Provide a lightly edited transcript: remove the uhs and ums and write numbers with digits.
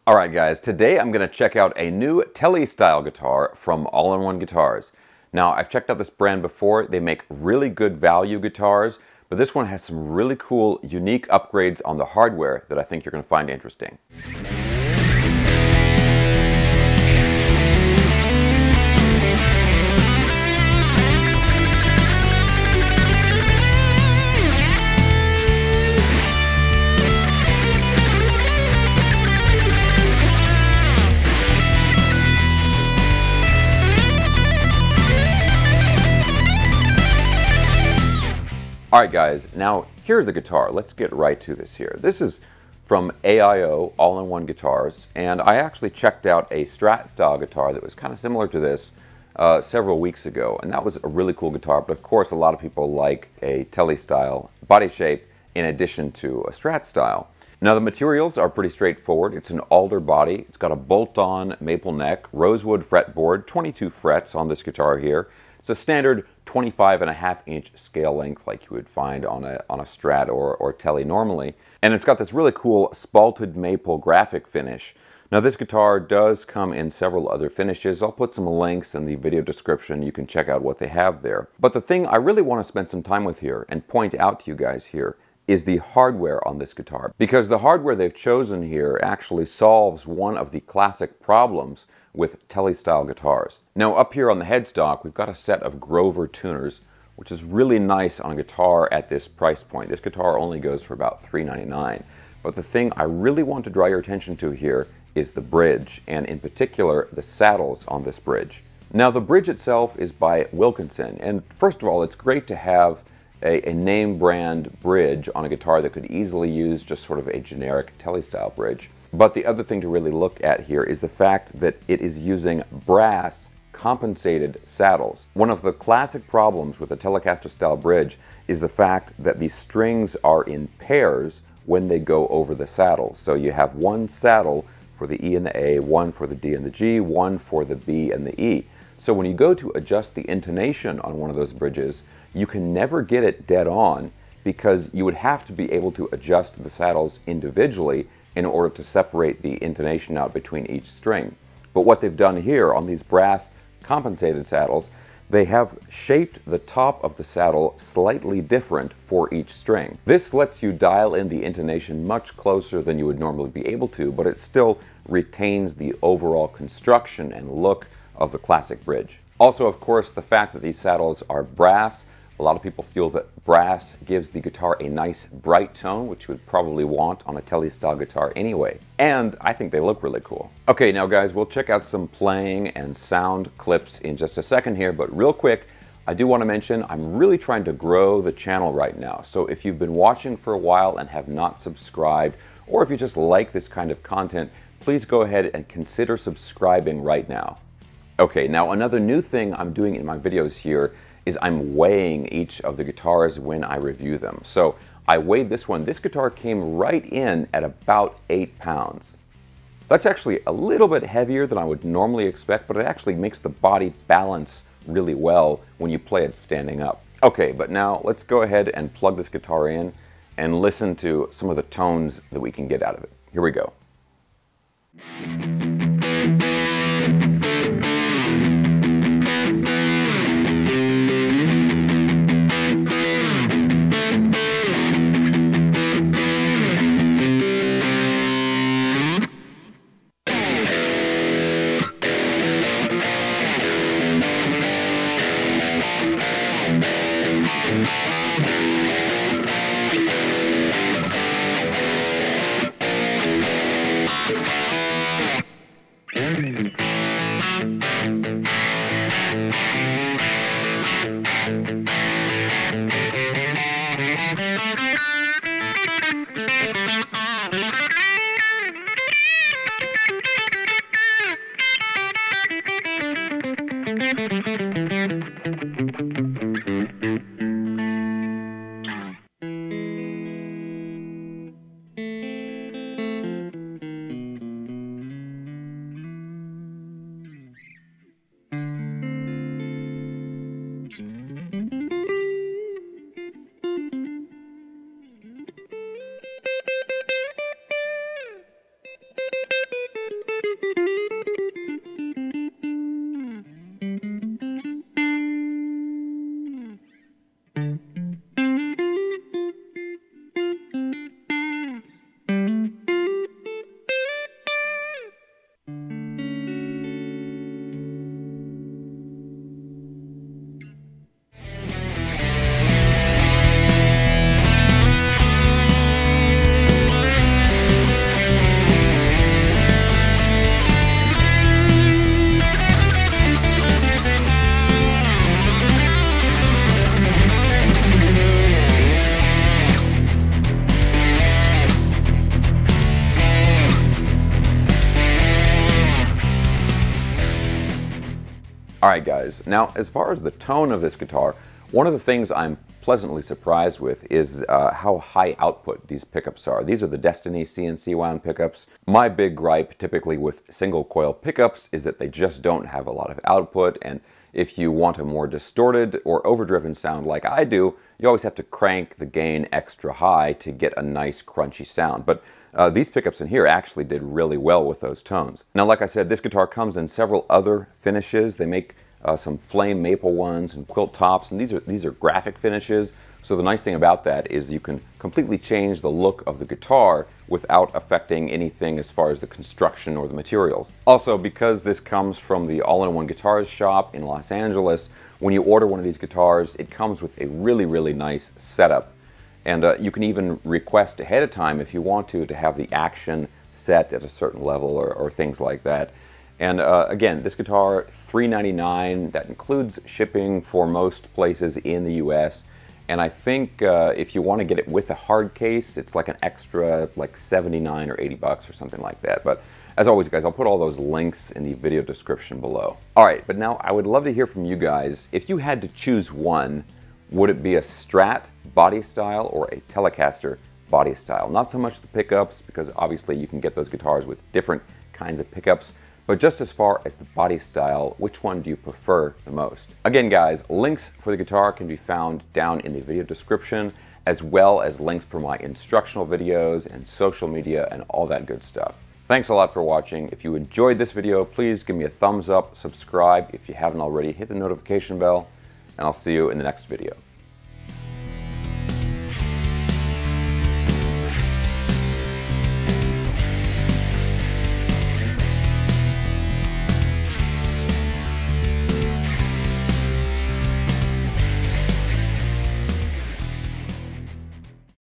Alright guys, today I'm going to check out a new Tele style guitar from All-in-One Guitars. Now I've checked out this brand before. They make really good value guitars, but this one has some really cool unique upgrades on the hardware that I think you're going to find interesting. Alright guys, now here's the guitar. Let's get right to this here. This is from AIO, All-in-One Guitars, and I actually checked out a Strat style guitar that was kind of similar to this several weeks ago, and that was a really cool guitar, but of course a lot of people like a Tele style body shape in addition to a Strat style. Now the materials are pretty straightforward. It's an alder body, it's got a bolt-on maple neck, rosewood fretboard, 22 frets on this guitar here. It's a standard 25.5-inch scale length like you would find on a Strat or Tele normally. And it's got this really cool spalted maple graphic finish. Now this guitar does come in several other finishes. I'll put some links in the video description. You can check out what they have there. But the thing I really want to spend some time with here and point out to you guys here is the hardware on this guitar. Because the hardware they've chosen here actually solves one of the classic problems with Tele style guitars. Now up here on the headstock we've got a set of Grover tuners, which is really nice on a guitar at this price point. This guitar only goes for about $3.99. But the thing I really want to draw your attention to here is the bridge, and in particular the saddles on this bridge. Now the bridge itself is by Wilkinson, and first of all it's great to have a name brand bridge on a guitar that could easily use just sort of a generic Tele style bridge. But the other thing to really look at here is the fact that it is using brass compensated saddles. One of the classic problems with a Telecaster style bridge is the fact that the strings are in pairs when they go over the saddles. So you have one saddle for the E and the A, one for the D and the G, one for the B and the E. So when you go to adjust the intonation on one of those bridges, you can never get it dead on because you would have to be able to adjust the saddles individually in order to separate the intonation out between each string. But what they've done here on these brass compensated saddles, they have shaped the top of the saddle slightly different for each string. This lets you dial in the intonation much closer than you would normally be able to, but it still retains the overall construction and look of the classic bridge. Also, of course, the fact that these saddles are brass, a lot of people feel that brass gives the guitar a nice bright tone, which you would probably want on a Tele style guitar anyway. And I think they look really cool. Okay, now guys, we'll check out some playing and sound clips in just a second here, but real quick, I do want to mention I'm really trying to grow the channel right now. So if you've been watching for a while and have not subscribed, or if you just like this kind of content, please go ahead and consider subscribing right now. Okay, now another new thing I'm doing in my videos here is I'm weighing each of the guitars when I review them. So I weighed this one. This guitar came right in at about 8 pounds. That's actually a little bit heavier than I would normally expect, but it actually makes the body balance really well when you play it standing up. Okay, but now let's go ahead and plug this guitar in and listen to some of the tones that we can get out of it. Here we go. Alright guys, now as far as the tone of this guitar, one of the things I'm pleasantly surprised with is how high output these pickups are. These are the Destiny CNC wound pickups. My big gripe typically with single coil pickups is that they just don't have a lot of output, and if you want a more distorted or overdriven sound like I do, you always have to crank the gain extra high to get a nice crunchy sound. But these pickups in here actually did really well with those tones. Now, like I said, this guitar comes in several other finishes. They make some flame maple ones and quilt tops, and these are graphic finishes. So the nice thing about that is you can completely change the look of the guitar without affecting anything as far as the construction or the materials. Also, because this comes from the All-in-One Guitars shop in Los Angeles, when you order one of these guitars, it comes with a really nice setup. And you can even request ahead of time if you want to have the action set at a certain level or things like that. And again, this guitar, $399, that includes shipping for most places in the US. And I think if you want to get it with a hard case, it's like an extra like 79 or 80 bucks or something like that. But as always, guys, I'll put all those links in the video description below. All right, but now I would love to hear from you guys. If you had to choose one, would it be a Strat body style or a Telecaster body style? Not so much the pickups, because obviously you can get those guitars with different kinds of pickups, but just as far as the body style, which one do you prefer the most? Again, guys, links for the guitar can be found down in the video description, as well as links for my instructional videos and social media and all that good stuff. Thanks a lot for watching. If you enjoyed this video, please give me a thumbs up, subscribe if you haven't already, hit the notification bell, and I'll see you in the next video.